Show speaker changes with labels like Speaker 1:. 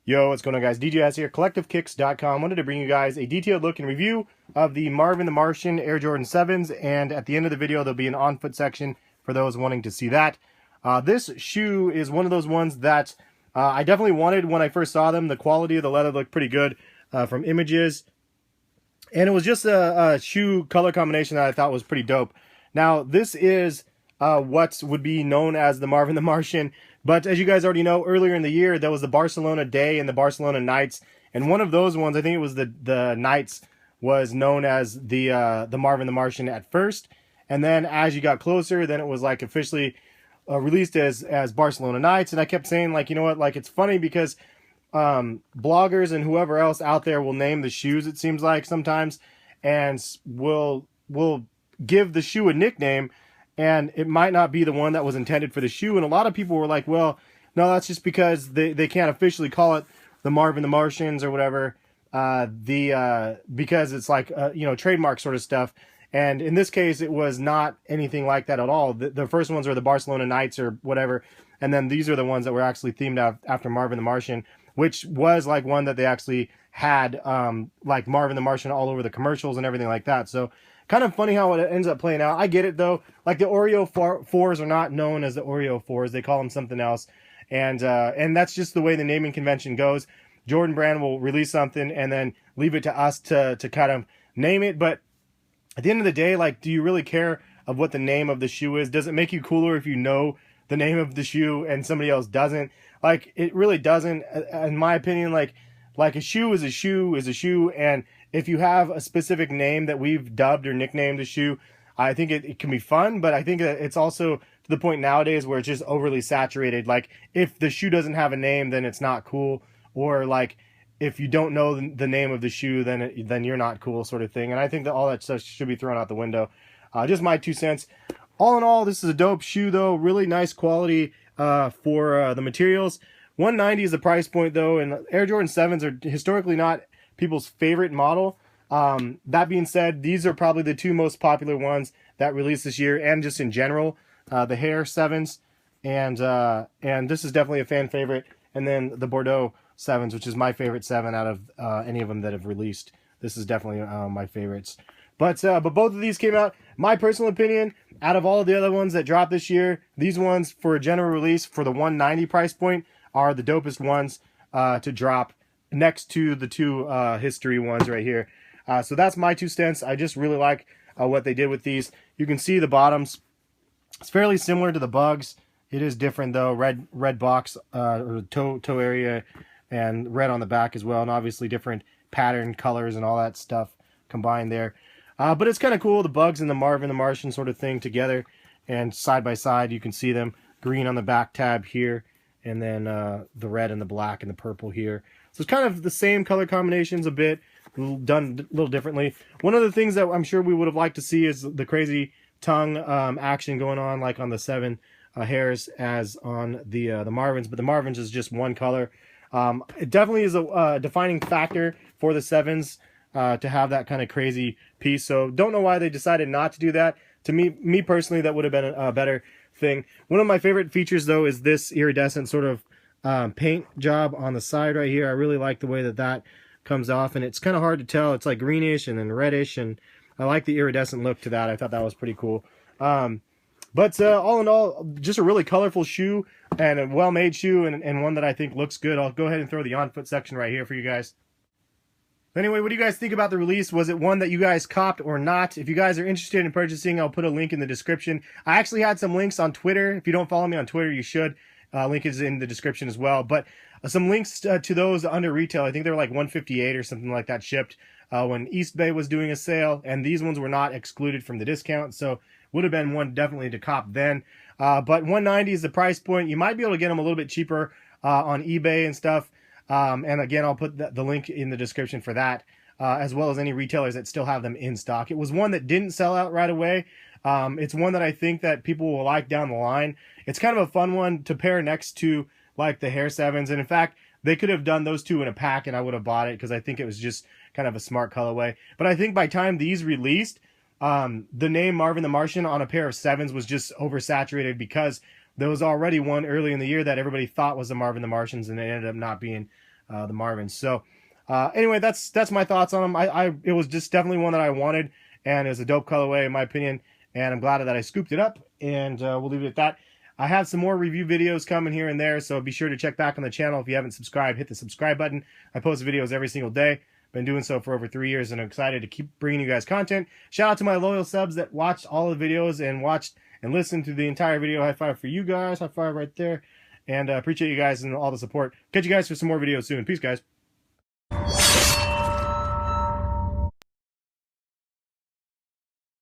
Speaker 1: Yo, what's going on, guys? DJS here, CollectiveKicks.com. Wanted to bring you guys a detailed look and review of the Marvin the Martian Air Jordan 7s, and at the end of the video, there'll be an on-foot section for those wanting to see that. This shoe is one of those ones that I definitely wanted when I first saw them. The quality of the leather looked pretty good from images, and it was just a shoe color combination that I thought was pretty dope. Now, this is what would be known as the Marvin the Martian. But as you guys already know, earlier in the year, there was the Barcelona Day and the Barcelona Nights. And one of those ones, I think it was the Nights, was known as the Marvin the Martian at first. And then as you got closer, then it was like officially released as Barcelona Nights. And I kept saying, like, you know what, like, it's funny because bloggers and whoever else out there will name the shoes, it seems like sometimes, and will give the shoe a nickname, and it might not be the one that was intended for the shoe. And a lot of people were like, well, no, that's just because they can't officially call it the Marvin the Martians or whatever, because it's like, trademark sort of stuff. And in this case, it was not anything like that at all. The first ones are the Barcelona Nights or whatever, and then these are the ones that were actually themed after Marvin the Martian, which was like one that they actually had, like Marvin the Martian all over the commercials and everything like that. So kind of funny how it ends up playing out. I get it, though. Like, the Oreo 4s are not known as the Oreo 4s. They call them something else. And that's just the way the naming convention goes. Jordan Brand will release something and then leave it to us to kind of name it. But at the end of the day, like, do you really care of what the name of the shoe is? Does it make you cooler if you know the name of the shoe and somebody else doesn't? Like, it really doesn't, in my opinion. Like a shoe is a shoe is a shoe, and if you have a specific name that we've dubbed or nicknamed a shoe, I think it can be fun, but I think that it's also to the point nowadays where it's just overly saturated. Like, if the shoe doesn't have a name, then it's not cool, or like, if you don't know the name of the shoe, then you're not cool, sort of thing. And I think that all that stuff should be thrown out the window. Just my 2 cents. All in all, this is a dope shoe, though. Really nice quality for the materials. $190 is the price point, though, and Air Jordan 7s are historically not people's favorite model. That being said, these are probably the 2 most popular ones that released this year, and just in general, the Hair 7s, and this is definitely a fan favorite. And then the Bordeaux 7s, which is my favorite 7 out of any of them that have released. This is definitely my favorites. But both of these came out, my personal opinion, out of all of the other ones that dropped this year, these ones for a general release for the $190 price point are the dopest ones to drop, next to the 2 history ones right here. So that's my 2 cents. I just really like what they did with these. You can see the bottoms. It's fairly similar to the Bugs. It is different, though. Red box or toe area, and red on the back as well, and obviously different pattern colors and all that stuff combined there. But it's kind of cool, the Bugs and the Marvin the Martian sort of thing together, and side by side you can see them. Green on the back tab here, and then the red and the black and the purple here. So it's kind of the same color combinations a bit, done a little differently. One of the things that I'm sure we would have liked to see is the crazy tongue action going on, like on the 7 hairs as on the Marvins, but the Marvins is just one color. It definitely is a defining factor for the 7s to have that kind of crazy piece. So don't know why they decided not to do that. To me personally, that would have been a better thing. One of my favorite features, though, is this iridescent sort of paint job on the side right here. I really like the way that comes off, and it's kind of hard to tell. It's like greenish and then reddish, and I like the iridescent look to that. I thought that was pretty cool. But all in all, just a really colorful shoe and a well-made shoe, and one that I think looks good. I'll go ahead and throw the on-foot section right here for you guys. Anyway, what do you guys think about the release? Was it one that you guys copped or not? If you guys are interested in purchasing, I'll put a link in the description. I actually had some links on Twitter. If you don't follow me on Twitter, you should. Link is in the description as well. But some links to those under retail. I think they were like $158 or something like that shipped when East Bay was doing a sale. And these ones were not excluded from the discount. So would have been one definitely to cop then. But $190 is the price point. You might be able to get them a little bit cheaper on eBay and stuff. And again, I'll put the link in the description for that, as well as any retailers that still have them in stock. It was one that didn't sell out right away. It's one that I think that people will like down the line. It's kind of a fun one to pair next to like the Hair 7s. And in fact, they could have done those 2 in a pack and I would have bought it because I think it was just kind of a smart colorway. But I think by the time these released, the name Marvin the Martian on a pair of 7s was just oversaturated because there was already one early in the year that everybody thought was the Marvin the Martians, and it ended up not being the Marvins. So anyway, that's my thoughts on them. It was just definitely one that I wanted, and it was a dope colorway in my opinion, and I'm glad that I scooped it up, and we'll leave it at that. I have some more review videos coming here and there, so be sure to check back on the channel. If you haven't subscribed, hit the subscribe button. I post videos every single day. Been doing so for over 3 years, and I'm excited to keep bringing you guys content. Shout out to my loyal subs that watched all the videos and watched and listened to the entire video. High five for you guys. High five right there. And appreciate you guys and all the support. Catch you guys for some more videos soon. Peace, guys.